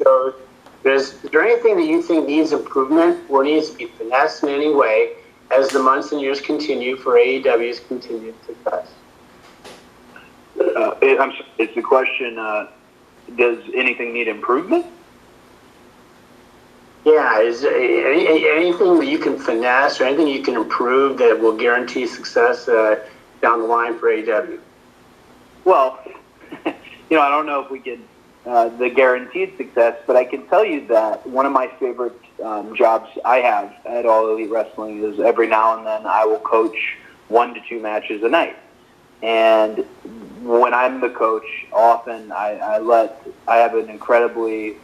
shows. Is there anything that you think needs improvement or needs to be finessed in any way as the months and years continue for AEW's continued success? It's the question, does anything need improvement? Yeah, is there anything that you can finesse or anything you can improve that will guarantee success down the line for AEW? Well, I don't know if we get the guaranteed success, but I can tell you that one of my favorite jobs I have at All Elite Wrestling is every now and then I will coach 1 to 2 matches a night. And when I'm the coach, often I have an incredibly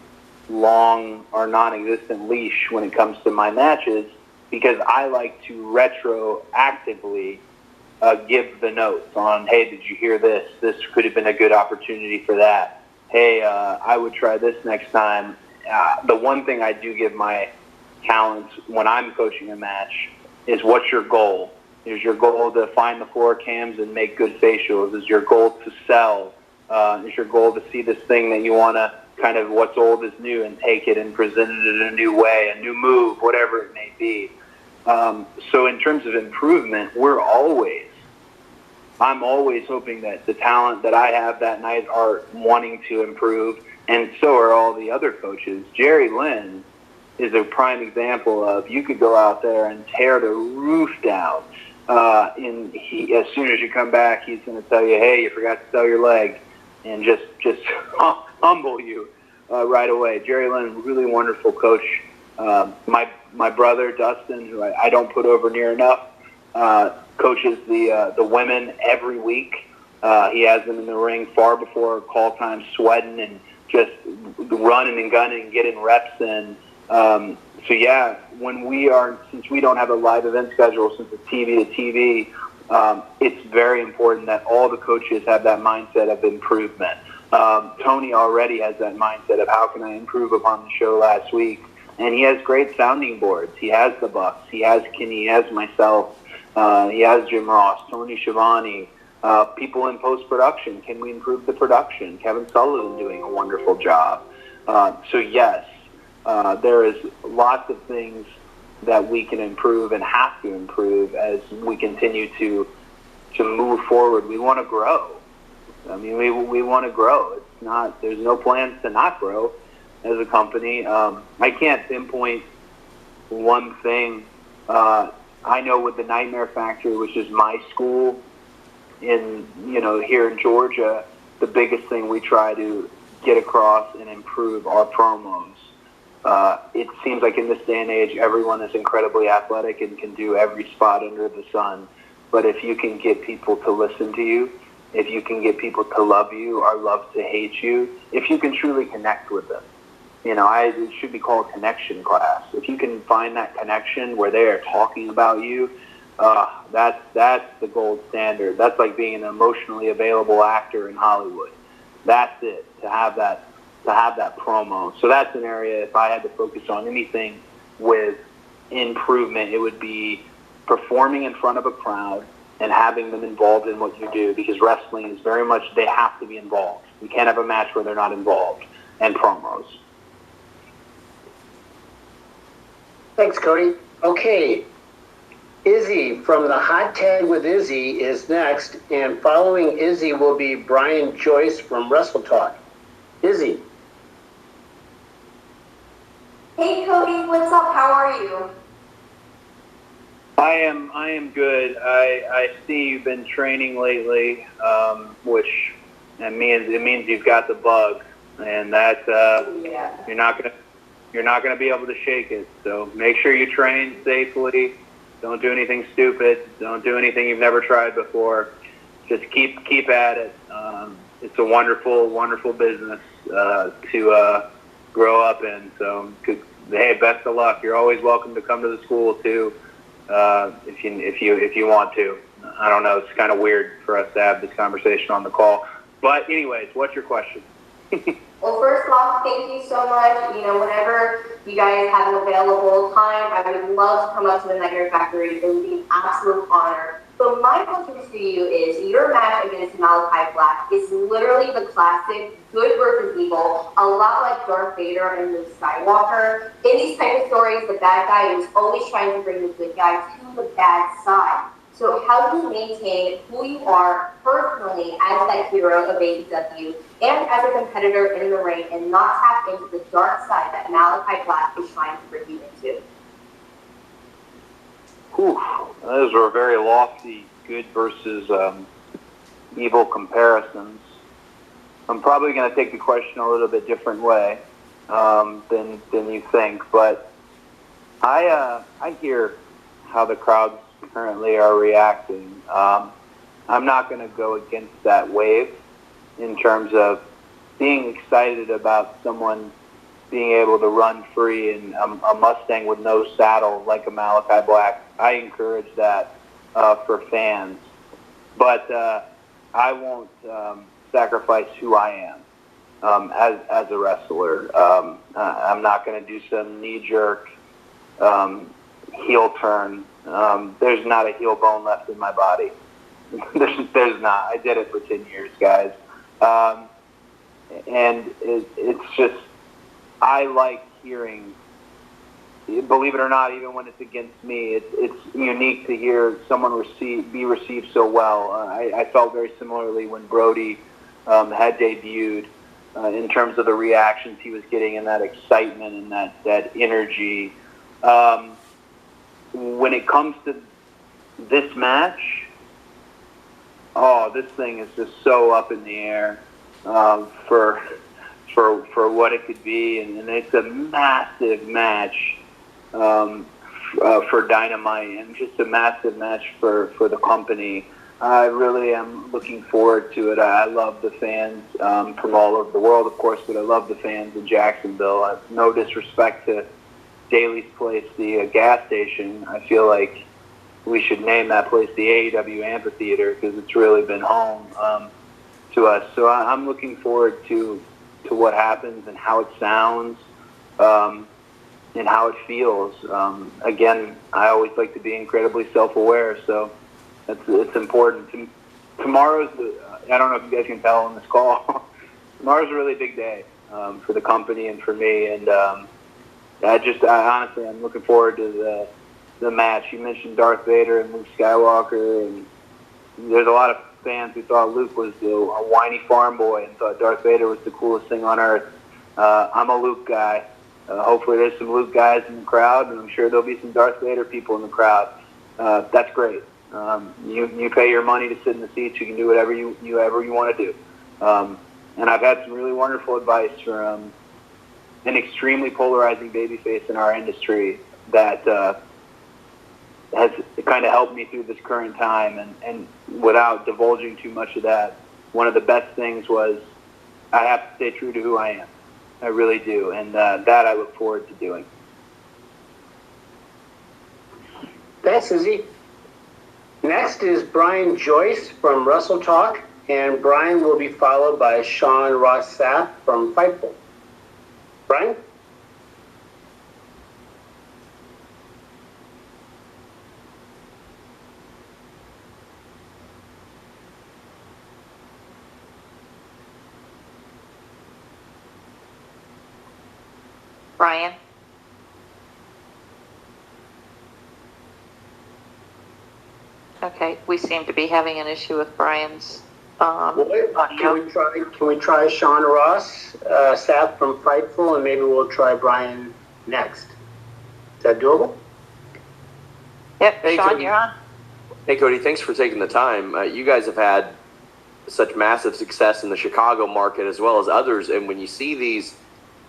long or non-existent leash when it comes to my matches, because I like to retroactively give the notes on, hey, did you hear this? This could have been a good opportunity for that. Hey, I would try this next time. The one thing I do give my talents when I'm coaching a match is, what's your goal? Is your goal to find the floor cams and make good facials? Is your goal to sell? Is your goal to see this thing that you want to kind of what's old is new and take it and present it in a new way, a new move, whatever it may be. So in terms of improvement, I'm always hoping that the talent that I have that night are wanting to improve, and so are all the other coaches. Jerry Lynn is a prime example of, you could go out there and tear the roof down. As soon as you come back, he's going to tell you, hey, you forgot to sell your leg, and just humble you right away. Jerry Lynn, really wonderful coach. My brother Dustin, who I don't put over near enough, coaches the women every week. He has them in the ring far before call time, sweating and just running and gunning and getting reps in. So yeah, since we don't have a live event schedule, since it's TV to TV, it's very important that all the coaches have that mindset of improvement. Tony already has that mindset of, how can I improve upon the show last week? And he has great sounding boards. He has the Bucks. He has Kenny. He has myself. He has Jim Ross, Tony Schiavone, people in post-production. Can we improve the production? Kevin Sullivan doing a wonderful job. So yes, there is lots of things that we can improve and have to improve as we continue to move forward. We want to grow. I mean, we want to grow. There's no plans to not grow as a company. I can't pinpoint one thing. I know with the Nightmare Factory, which is my school here in Georgia, the biggest thing we try to get across and improve are promos. It seems like in this day and age, everyone is incredibly athletic and can do every spot under the sun. But if you can get people to listen to you, if you can get people to love you or love to hate you, if you can truly connect with them, it should be called connection class. If you can find that connection where they are talking about you, that's the gold standard. That's like being an emotionally available actor in Hollywood. That's it, to have that promo. So that's an area, if I had to focus on anything with improvement, it would be performing in front of a crowd and having them involved in what you do, because wrestling is very much, they have to be involved. You can't have a match where they're not involved, and promos. Thanks, Cody. Okay, Izzy from the Hot Tag with Izzy is next, and following Izzy will be Brian Joyce from Wrestle Talk. Izzy. Hey, Cody, what's up? How are you? I am good. I see you've been training lately, which it means you've got the bug, and that you're not gonna be able to shake it. So make sure you train safely. Don't do anything stupid. Don't do anything you've never tried before. Just keep at it. It's a wonderful, wonderful business to grow up in. So hey, best of luck. You're always welcome to come to the school too. If you want to. I don't know. It's kind of weird for us to have this conversation on the call. But anyways, what's your question? Well, first off, thank you so much. Whenever you guys have an available time, I would love to come up to the Nightmare Factory. It would be an absolute honor But my question to you is, your match against Malakai Black is literally the classic good versus evil, a lot like Darth Vader and Luke Skywalker. In these type of stories, the bad guy is always trying to bring the good guy to the bad side. So how do you maintain who you are personally as that hero of AEW and as a competitor in the ring and not tap into the dark side that Malakai Black is trying to bring you into? Whew, those were very lofty good versus evil comparisons. I'm probably going to take the question a little bit different way than you think, but I hear how the crowds currently are reacting. I'm not going to go against that wave in terms of being excited about someone being able to run free in a Mustang with no saddle like a Malakai Black. I encourage that for fans. But I won't sacrifice who I am as a wrestler. I'm not going to do some knee-jerk heel turn. There's not a heel bone left in my body. There's not. I did it for 10 years, guys. And it's just, I like hearing, believe it or not, even when it's against me, it's unique to hear someone be received so well. I felt very similarly when Brody had debuted in terms of the reactions he was getting and that excitement and that energy. When it comes to this match, this thing is just so up in the air for what it could be, and it's a massive match for Dynamite, and just a massive match for the company. I really am looking forward to it. I love the fans from all over the world, of course, but I love the fans in Jacksonville. No disrespect to Daly's Place, the gas station. I feel like we should name that place the AEW Amphitheater because it's really been home to us. So I'm looking forward to what happens and how it sounds and how it feels. Again, I always like to be incredibly self-aware, so it's important. Tomorrow's, I don't know if you guys can tell on this call, tomorrow's a really big day for the company and for me, and honestly, I'm looking forward to the match. You mentioned Darth Vader and Luke Skywalker, and there's a lot of fans who thought Luke was a whiny farm boy and thought Darth Vader was the coolest thing on earth. I'm a Luke guy. Hopefully there's some Luke guys in the crowd, and I'm sure there'll be some Darth Vader people in the crowd. That's great. You pay your money to sit in the seats. You can do whatever you want to do. And I've had some really wonderful advice from an extremely polarizing babyface in our industry that has kind of helped me through this current time. And without divulging too much of that, one of the best things was I have to stay true to who I am. I really do. And that I look forward to doing. Thanks, Izzy. Next is Brian Joyce from Wrestle Talk, and Brian will be followed by Sean Ross Sapp from Fightful. Brian? Brian? Okay, we seem to be having an issue with Brian's audio. Can we try Sean Ross Sapp from Fightful, and maybe we'll try Brian next? Is that doable? Yep, Hey, Sean, Cody. you're on. Hey, Cody, thanks for taking the time. You guys have had such massive success in the Chicago market as well as others, and when you see these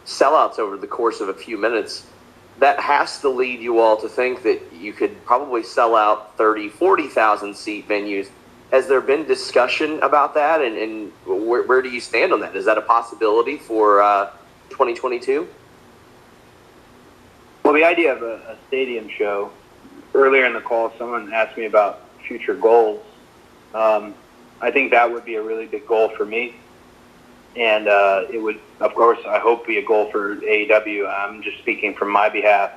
sellouts over the course of a few minutes, that has to lead you all to think that you could probably sell out 30, 40,000 seat venues. Has there been discussion about that, and where do you stand on that? Is that a possibility for 2022? Well, the idea of a stadium show, earlier in the call, someone asked me about future goals. I think that would be a really big goal for me. And it would, of course, I hope be a goal for AEW. I'm just speaking from my behalf,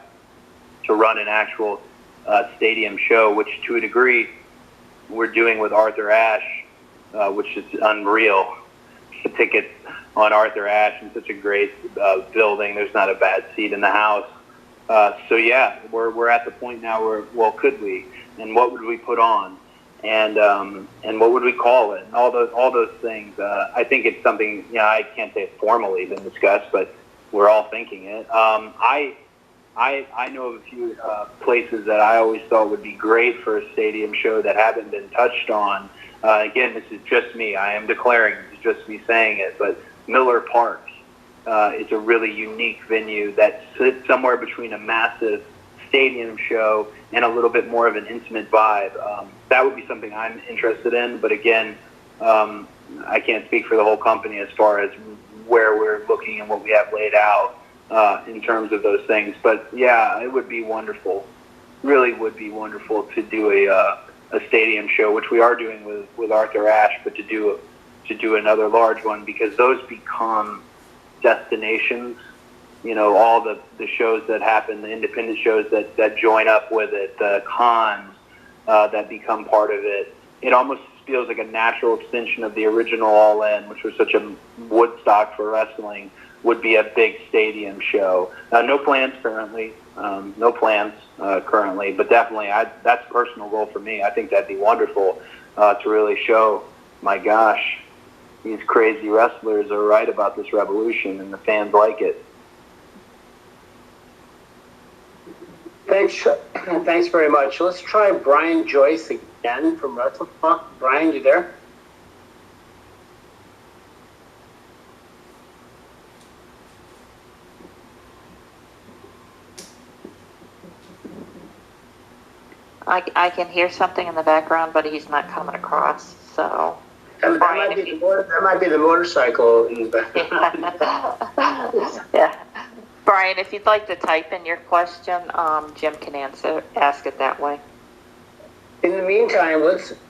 to run an actual stadium show, which to a degree we're doing with Arthur Ashe, which is unreal. The tickets on Arthur Ashe in such a great building. There's not a bad seat in the house. So yeah, we're at the point now where, well, could we? And what would we put on? And what would we call it? And all those things. I think it's something, I can't say it's formally been discussed, but we're all thinking it. I know of a few places that I always thought would be great for a stadium show that haven't been touched on. Again, this is just me. I am declaring, this is just me saying it, but Miller Park is a really unique venue that sits somewhere between a massive stadium show and a little bit more of an intimate vibe. That would be something I'm interested in, but again, I can't speak for the whole company as far as where we're looking and what we have laid out in terms of those things. But yeah, it would be wonderful, really would be wonderful to do a stadium show, which we are doing with Arthur Ashe, but to do another large one, because those become destinations. All the shows that happen, the independent shows that join up with it, the cons that become part of it. It almost feels like a natural extension of the original All In, which was such a Woodstock for wrestling, would be a big stadium show. No plans currently, but definitely that's a personal goal for me. I think that'd be wonderful to really show, my gosh, these crazy wrestlers are right about this revolution and the fans like it. Thanks very much. Let's try Brian Joyce again from Wrestle Talk. Brian, you there? I can hear something in the background, but he's not coming across. So That might be the motorcycle in the background. yeah. Brian, if you'd like to type in your question, Jim can ask it that way. In the meantime,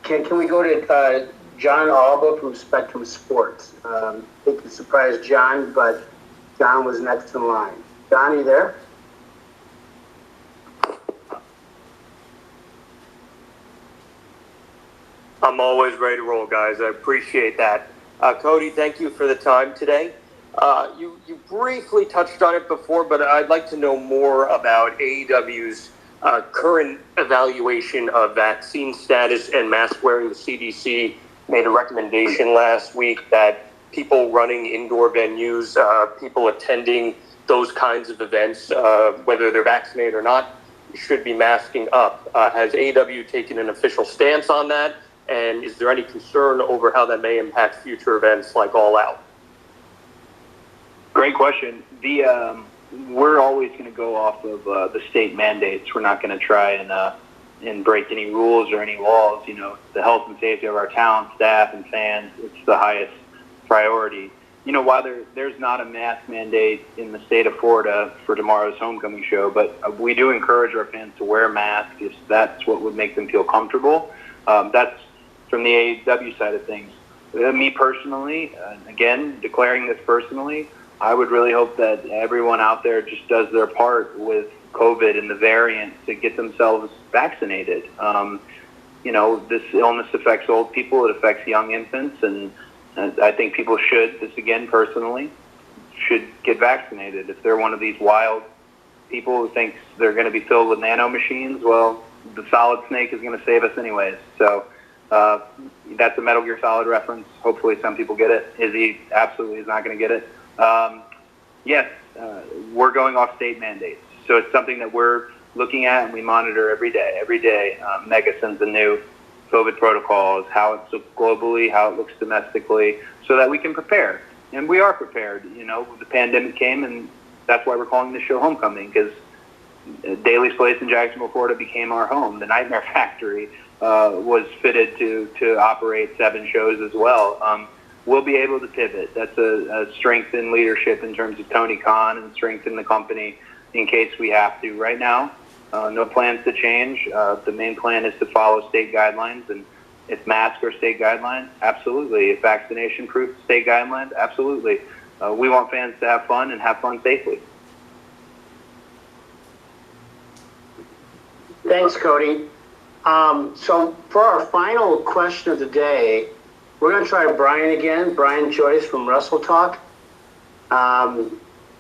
can we go to John Alba from Spectrum Sports? I think it surprised John, but John was next in line. John, are you there? I'm always ready to roll, guys. I appreciate that. Cody, thank you for the time today. You briefly touched on it before, but I'd like to know more about AEW's current evaluation of vaccine status and mask wearing. The CDC made a recommendation last week that people running indoor venues, people attending those kinds of events, whether they're vaccinated or not, should be masking up. Has AEW taken an official stance on that? And is there any concern over how that may impact future events like All Out? Great question. We're always going to go off of the state mandates. We're not going to try and break any rules or any laws. The health and safety of our talent, staff, and fans, it's the highest priority. While there's not a mask mandate in the state of Florida for tomorrow's homecoming show, but we do encourage our fans to wear masks if that's what would make them feel comfortable. That's from the AEW side of things. Me personally, again, declaring this personally, I would really hope that everyone out there just does their part with COVID and the variant to get themselves vaccinated. This illness affects old people. It affects young infants. And I think people should, this again personally, should get vaccinated. If they're one of these wild people who thinks they're going to be filled with nano machines, well, the Solid Snake is going to save us anyways. So that's a Metal Gear Solid reference. Hopefully some people get it. Izzy absolutely is not going to get it. Yes, we're going off state mandates. So it's something that we're looking at and we monitor every day. Every day, Mega sends a new COVID protocols, how it looks globally, how it looks domestically, so that we can prepare. And we are prepared. The pandemic came, and that's why we're calling this show Homecoming, because Daly's Place in Jacksonville, Florida became our home. The Nightmare Factory was fitted to operate 7 shows as well. We'll be able to pivot. That's a strength in leadership in terms of Tony Khan and strength in the company in case we have to. Right now, no plans to change. The main plan is to follow state guidelines, and if masks are state guidelines, absolutely. If vaccination proof state guidelines, absolutely. We want fans to have fun and have fun safely. Thanks, Cody. So for our final question of the day, we're going to try Brian again, Brian Joyce from Wrestle Talk. And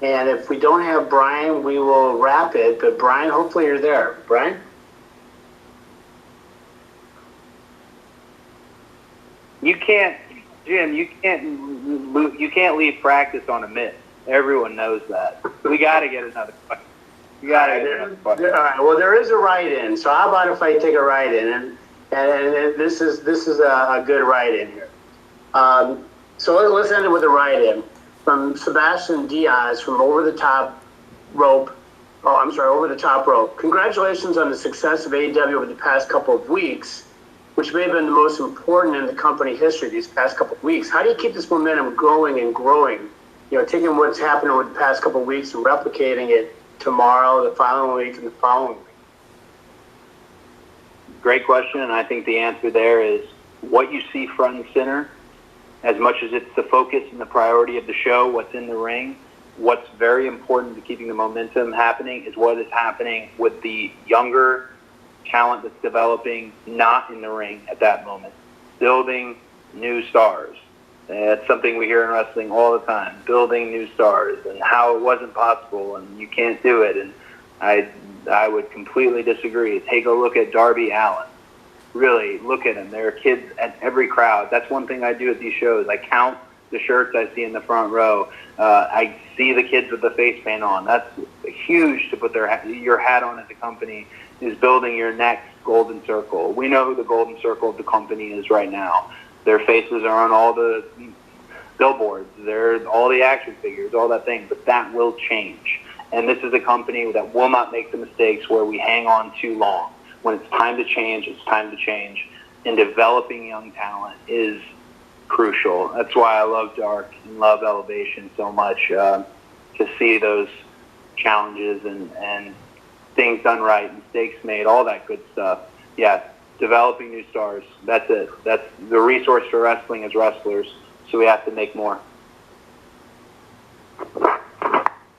if we don't have Brian, we will wrap it. But Brian, hopefully you're there. Brian? You can't, Jim. You can't leave practice on a miss. Everyone knows that. We got to get another question. You got to get another question. All right. Well, there is a write-in. So how about if I take a write-in? And this is a good write-in here. So let's end it with a write-in from Sebastian Diaz from Over the Top Rope. Over the Top Rope. Congratulations on the success of AEW over the past couple of weeks, which may have been the most important in the company history these past couple of weeks. How do you keep this momentum going and growing? You know, taking what's happened over the past couple of weeks and replicating it tomorrow, the following week, and the following week? Great question, and I think the answer there is what you see front and center. As much as it's the focus and the priority of the show, what's in the ring, what's very important to keeping the momentum happening is what is happening with the younger talent that's developing not in the ring at that moment. Building new stars. That's something we hear in wrestling all the time. Building new stars and how it wasn't possible and you can't do it. And I would completely disagree. Take a look at Darby Allin. Really, look at them. There are kids at every crowd. That's one thing I do at these shows. I count the shirts I see in the front row. I see the kids with the face paint on. That's huge to put your hat on as a company, is building your next golden circle. We know who the golden circle of the company is right now. Their faces are on all the billboards. They're all the action figures, all that thing. But that will change. And this is a company that will not make the mistakes where we hang on too long. When it's time to change, it's time to change. And developing young talent is crucial. That's why I love Dark and love Elevation so much, to see those challenges and things done right, mistakes made, all that good stuff. Yeah, developing new stars. That's it. That's the resource for wrestling as wrestlers, so we have to make more.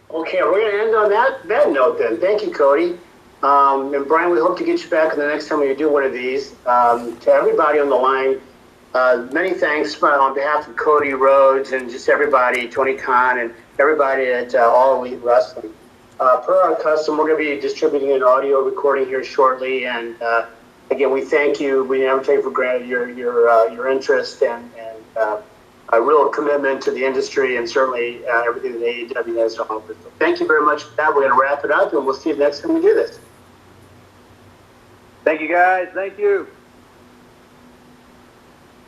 Okay, we're going to end on that note then. Thank you, Cody. And Brian, we hope to get you back the next time we do one of these. To everybody on the line, many thanks on behalf of Cody Rhodes and just everybody, Tony Khan, and everybody at All Elite Wrestling. Per our custom, we're going to be distributing an audio recording here shortly. And again, we thank you. We never take for granted your interest and a real commitment to the industry and certainly everything that AEW has to offer. So thank you very much for that. We're going to wrap it up, and we'll see you next time we do this. Thank you, guys. Thank you.